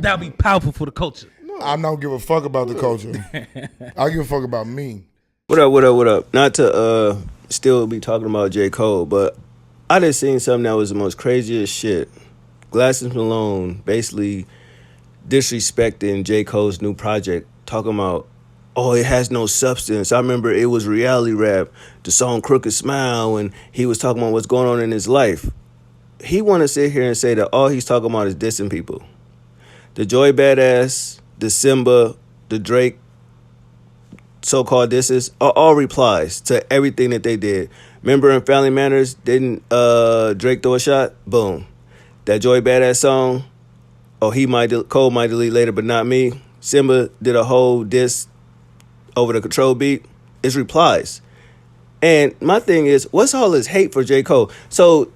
That would be powerful for the culture. I don't give a fuck about the culture. I give a fuck about me. What up? Not to still be talking about J. Cole, but I just seen something that was the most craziest shit. Glasses Malone basically disrespecting J. Cole's new project, talking about, oh, it has no substance. I remember it was reality rap, the song Crooked Smile, and he was talking about what's going on in his life. He want to sit here and say that all he's talking about is dissing people. The Joy Badass, the Simba, the Drake so-called disses are all replies to everything that they did. Remember in Family Matters, didn't Drake throw a shot? Boom. That Joy Badass song, oh, Cole might delete later, but not me. Simba did a whole diss over the control beat. It's replies. And my thing is, what's all this hate for J. Cole? So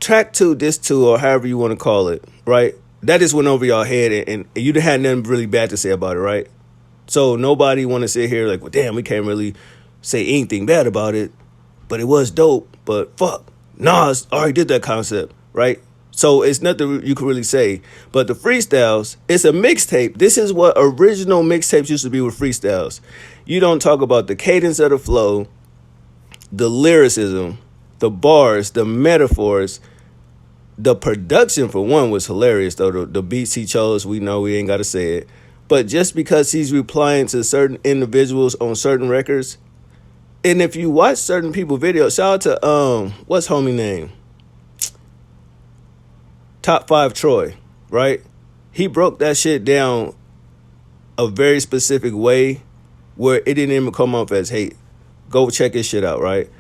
track 2, diss 2, or however you want to call it, right? That just went over y'all head, and you had nothing really bad to say about it, right? So nobody want to sit here like, well, damn, we can't really say anything bad about it, but it was dope, but fuck, Nas already did that concept, right? So it's nothing you can really say. But the freestyles, it's a mixtape. This is what original mixtapes used to be with freestyles. You don't talk about the cadence of the flow, the lyricism, the bars, the metaphors. The production, for one, was hilarious, though. The beats he chose, we know we ain't got to say it. But just because he's replying to certain individuals on certain records, and if you watch certain people videos, shout out to, what's homie name? Top 5 Troy, right? He broke that shit down a very specific way where it didn't even come off as hate. Go check his shit out, right?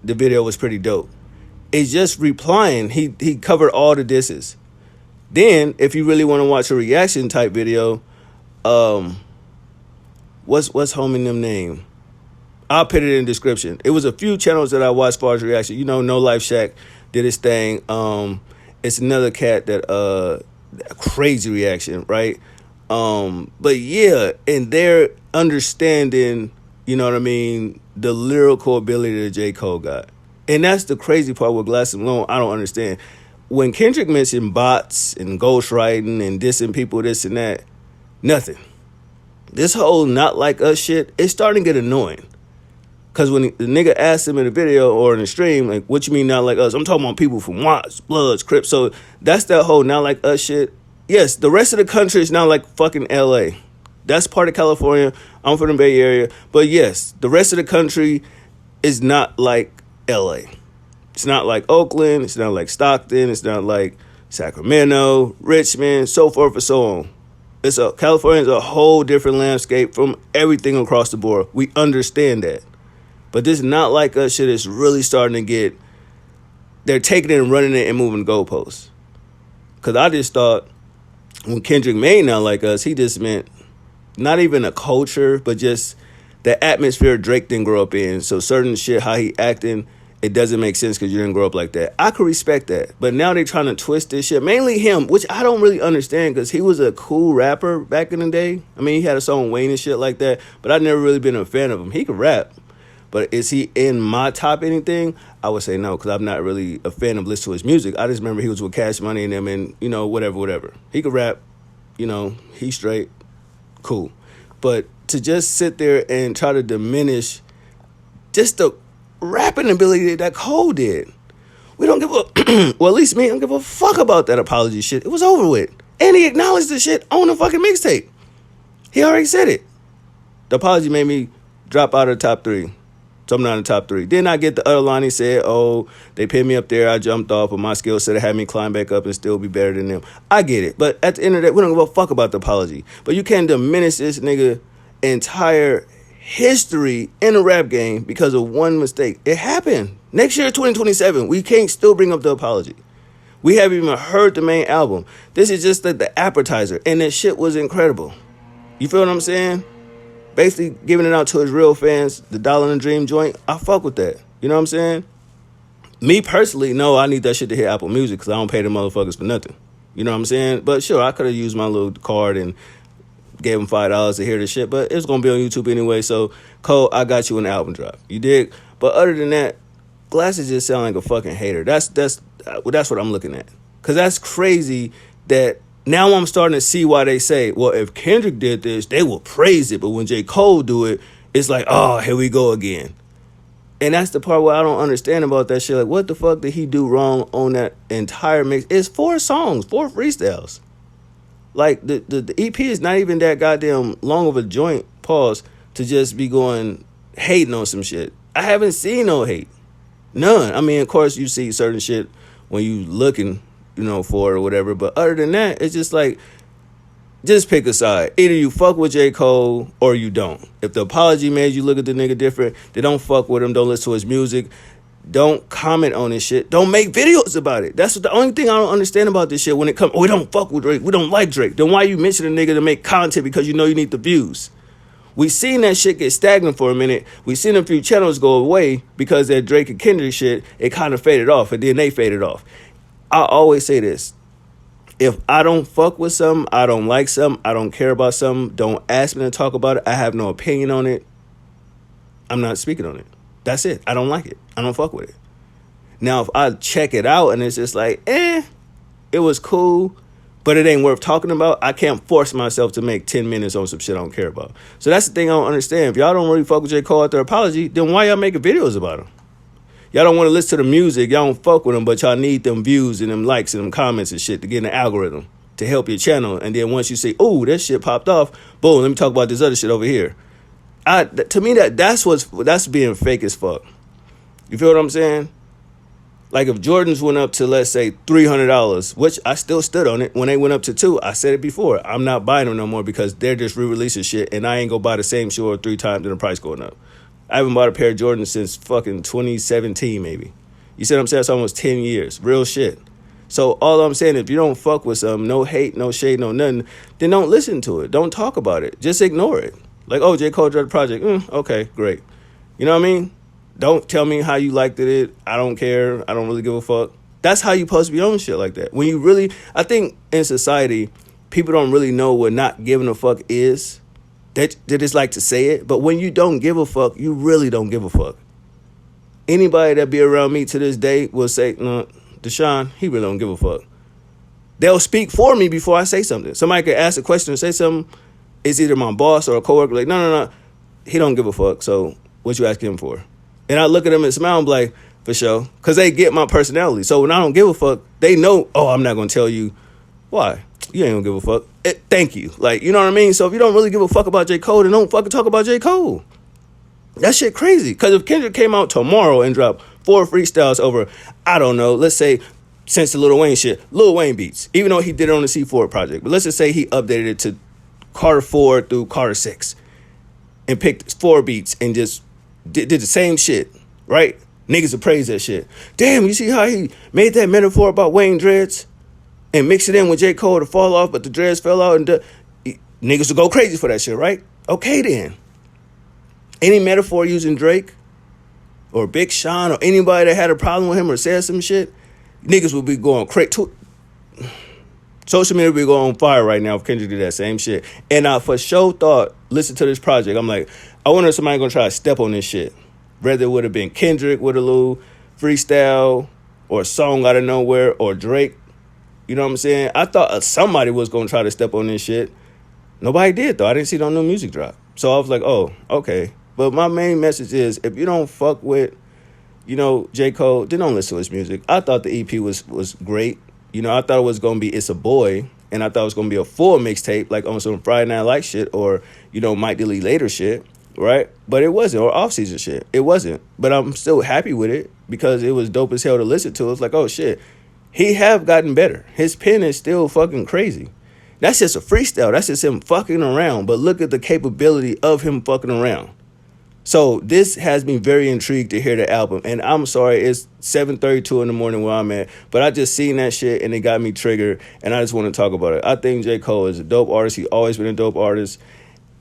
The video was pretty dope. It's just replying. He covered all the disses. Then, if you really want to watch a reaction type video, what's homie them name? I'll put it in the description. It was a few channels that I watched as far as reaction. You know, No Life Shack did his thing. It's another cat that crazy reaction, right? But yeah, and they're understanding, you know what I mean, the lyrical ability that J. Cole got. And that's the crazy part with Glasses Malone. I don't understand. When Kendrick mentioned bots and ghostwriting and dissing people, this and that, nothing. This whole not like us shit, it's starting to get annoying. Because when the nigga asked him in the video or in the stream, like, what you mean not like us? I'm talking about people from Watts, Bloods, Crips. So that's that whole not like us shit. Yes, the rest of the country is not like fucking L.A. That's part of California. I'm from the Bay Area. But yes, the rest of the country is not like L.A. It's not like Oakland. It's not like Stockton. It's not like Sacramento, Richmond, so forth and so on. California is a whole different landscape from everything across the board. We understand that. But this not like us shit is really starting to get, they're taking it and running it and moving the goalposts. Because I just thought when Kendrick made Not Like Us, he just meant not even a culture, but just the atmosphere Drake didn't grow up in. So certain shit, how he acting, it doesn't make sense because you didn't grow up like that. I could respect that. But now they're trying to twist this shit. Mainly him, which I don't really understand because he was a cool rapper back in the day. I mean, he had a song Wayne and shit like that, but I've never really been a fan of him. He could rap. But is he in my top anything? I would say no, because I'm not really a fan of listening to his music. I just remember he was with Cash Money and them and, you know, whatever. He could rap, you know, he's straight, cool. But to just sit there and try to diminish just the rapping ability that Cole did. We don't give a, well, at least me, I don't give a fuck about that apology shit. It was over with. And he acknowledged the shit on the fucking mixtape. He already said it. The apology made me drop out of the top 3. So I'm not in the top 3. Then I get the other line. He said, oh, they pinned me up there. I jumped off, but my skill set had me climb back up and still be better than them. I get it. But at the end of the day, we don't give a fuck about the apology. But you can't diminish this nigga entire history in the rap game because of one mistake. It happened. Next year, 2027, we can't still bring up the apology. We haven't even heard the main album. This is just the appetizer. And that shit was incredible. You feel what I'm saying? Basically giving it out to his real fans, the Dollar and Dream joint, I fuck with that. You know what I'm saying? Me personally, no, I need that shit to hit Apple Music because I don't pay the motherfuckers for nothing. You know what I'm saying? But sure, I could have used my little card and gave him $5 to hear the shit, but it's going to be on YouTube anyway. So, Cole, I got you an album drop. You dig? But other than that, Glasses just sound like a fucking hater. That's what I'm looking at. Because that's crazy that Now I'm starting to see why they say, well, if Kendrick did this, they will praise it. But when J. Cole do it, it's like, oh, here we go again. And that's the part where I don't understand about that shit. Like, what the fuck did he do wrong on that entire mix? It's 4 songs, 4 freestyles. Like, the EP is not even that goddamn long of a joint, pause, to just be going hating on some shit. I haven't seen no hate. None. I mean, of course, you see certain shit when you looking, for it or whatever. But other than that, it's just like, just pick a side. Either you fuck with J. Cole or you don't. If the apology made you look at the nigga different, then don't fuck with him. Don't listen to his music. Don't comment on his shit. Don't make videos about it. That's the only thing I don't understand about this shit when it comes, we don't fuck with Drake. We don't like Drake. Then why you mention a nigga to make content because you know you need the views? We seen that shit get stagnant for a minute. We seen a few channels go away because that Drake and Kendrick shit, it kind of faded off, and then they faded off. I always say this. If I don't fuck with something, I don't like something, I don't care about something, don't ask me to talk about it, I have no opinion on it, I'm not speaking on it. That's it. I don't like it. I don't fuck with it. Now, if I check it out and it's just like, it was cool, but it ain't worth talking about, I can't force myself to make 10 minutes on some shit I don't care about. So that's the thing I don't understand. If y'all don't really fuck with J. Cole after apology, then why y'all making videos about him? Y'all don't want to listen to the music. Y'all don't fuck with them, but y'all need them views and them likes and them comments and shit to get in the algorithm to help your channel. And then once you say, "Ooh, that shit popped off," boom, let me talk about this other shit over here. To me, that's being fake as fuck. You feel what I'm saying? Like if Jordans went up to, let's say, $300, which I still stood on it. When they went up to 2, I said it before. I'm not buying them no more because they're just re-releasing shit, and I ain't gonna buy the same shoe 3 times and the price going up. I haven't bought a pair of Jordans since fucking 2017, maybe. You see what I'm saying? It's almost 10 years. Real shit. So all I'm saying, if you don't fuck with something, no hate, no shade, no nothing, then don't listen to it. Don't talk about it. Just ignore it. Like, oh, J. Cole dropped the project. Okay, great. You know what I mean? Don't tell me how you liked it. I don't care. I don't really give a fuck. That's how you supposed to be on shit like that. When you really, I think in society, people don't really know what not giving a fuck is. They just like to say it, but when you don't give a fuck, you really don't give a fuck. Anybody that be around me to this day will say, no, Deshaun, he really don't give a fuck. They'll speak for me before I say something. Somebody could ask a question or say something. It's either my boss or a coworker, like, no, he don't give a fuck, so what you asking him for? And I look at them and smile and be like, for sure, because they get my personality. So when I don't give a fuck, they know, oh, I'm not going to tell you. Why? You ain't gonna give a fuck. Thank you. Like, you know what I mean? So if you don't really give a fuck about J. Cole, then don't fucking talk about J. Cole. That shit crazy. Because if Kendrick came out tomorrow and dropped 4 freestyles over, I don't know, let's say, since the Lil Wayne shit, Lil Wayne beats, even though he did it on the C4 project, but let's just say he updated it to Carter 4 through Carter 6 and picked 4 beats and just did the same shit, right? Niggas would praise that shit. Damn, you see how he made that metaphor about Wayne dreads? And mix it in with J. Cole to fall off, but the dreads fell out, and niggas will go crazy for that shit, right? Okay, then. Any metaphor using Drake or Big Sean or anybody that had a problem with him or said some shit, niggas will be going crazy. Social media will be going on fire right now if Kendrick did that same shit. And I for sure thought, listen to this project, I'm like, I wonder if somebody gonna try to step on this shit. Whether it would have been Kendrick with a little freestyle or a song out of nowhere or Drake. You know what I'm saying? I thought somebody was going to try to step on this shit. Nobody did, though. I didn't see no new music drop. So I was like, oh, okay. But my main message is, if you don't fuck with, J. Cole, then don't listen to his music. I thought the EP was great. I thought it was going to be It's a Boy, and I thought it was going to be a full mixtape, like on some Friday Night Lights shit or, Might Delete Later shit, right? But it wasn't, or off-season shit. It wasn't. But I'm still happy with it because it was dope as hell to listen to. It's like, oh, shit. He have gotten better. His pen is still fucking crazy. That's just a freestyle. That's just him fucking around. But look at the capability of him fucking around. So this has me very intrigued to hear the album. And I'm sorry, it's 7:32 in the morning where I'm at. But I just seen that shit and it got me triggered. And I just want to talk about it. I think J. Cole is a dope artist. He's always been a dope artist.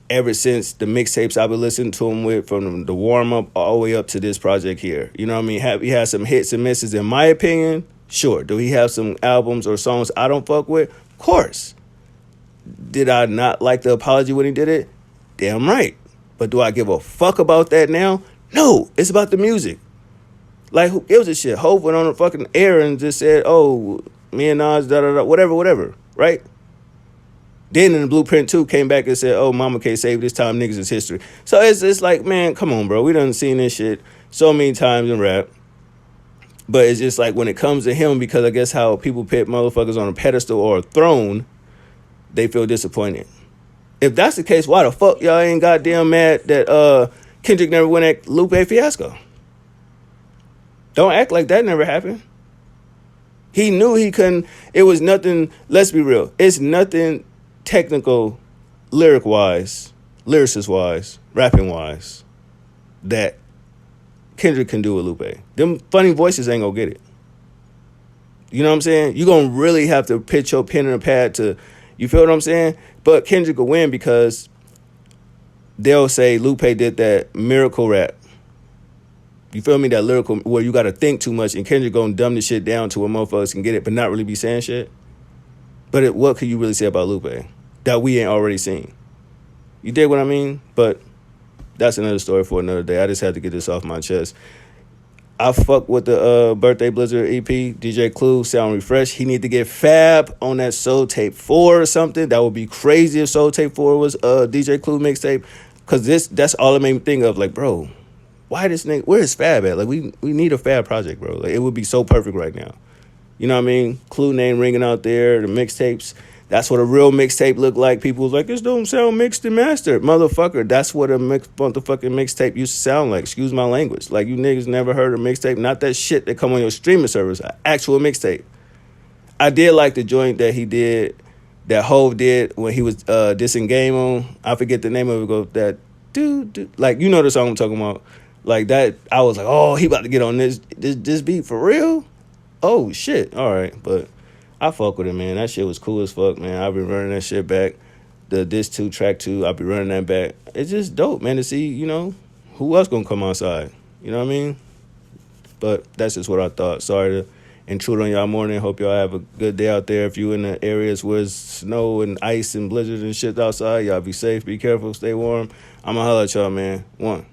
Ever since the mixtapes I've been listening to him with, from the warm-up all the way up to this project here. You know what I mean? He has some hits and misses, in my opinion. Sure. Do he have some albums or songs I don't fuck with? Of course. Did I not like the apology when he did it? Damn right. But do I give a fuck about that now? No. It's about the music. Like, who gives a shit? Hov went on the fucking air and just said, oh, me and Nas, da-da-da, whatever, right? Then in the Blueprint 2 came back and said, oh, mama can't save this time, niggas is history. So it's like, man, come on, bro. We done seen this shit so many times in rap. But it's just like when it comes to him, because I guess how people put motherfuckers on a pedestal or a throne, they feel disappointed. If that's the case, why the fuck y'all ain't goddamn mad that Kendrick never went at Lupe Fiasco? Don't act like that never happened. He knew he couldn't. It was nothing, let's be real. It's nothing technical, lyricist-wise, rapping-wise, that Kendrick can do with Lupe. Them funny voices ain't gonna get it. You know what I'm saying? You're gonna really have to pitch your pen and a pad to, you feel what I'm saying? But Kendrick will win because they'll say Lupe did that miracle rap. You feel me? That lyrical where you gotta think too much, and Kendrick gonna dumb the shit down to where motherfuckers can get it, but not really be saying shit. But what could you really say about Lupe that we ain't already seen? You dig what I mean? But that's another story for another day. I just had to get this off my chest. I fuck with the Birthday Blizzard EP. DJ Clue sound refreshed. He need to get Fab on that Soul Tape 4 or something. That would be crazy if Soul Tape 4 was DJ Clue mixtape. Because that's all it made me think of. Like, bro, why this nigga? Where is Fab at? Like, we need a Fab project, bro. Like, it would be so perfect right now. You know what I mean? Clue name ringing out there. The mixtapes. That's what a real mixtape look like. People was like, this don't sound mixed and mastered. Motherfucker, that's what a motherfucking mixtape used to sound like. Excuse my language. Like, you niggas never heard a mixtape. Not that shit that come on your streaming service. An actual mixtape. I did like the joint that he did, that Hove did when he was dissing Game On. I forget the name of it. Go that dude. Like, you know the song I'm talking about. Like that, I was like, oh, he about to get on this beat for real? Oh, shit. All right, but I fuck with it, man. That shit was cool as fuck, man. I've been running that shit back. The Diss 2, Track 2, I'll be running that back. It's just dope, man, to see, you know, who else gonna come outside. You know what I mean? But that's just what I thought. Sorry to intrude on y'all morning. Hope y'all have a good day out there. If you in the areas where it's snow and ice and blizzards and shit outside, y'all be safe, be careful, stay warm. I'ma holler at y'all, man. One.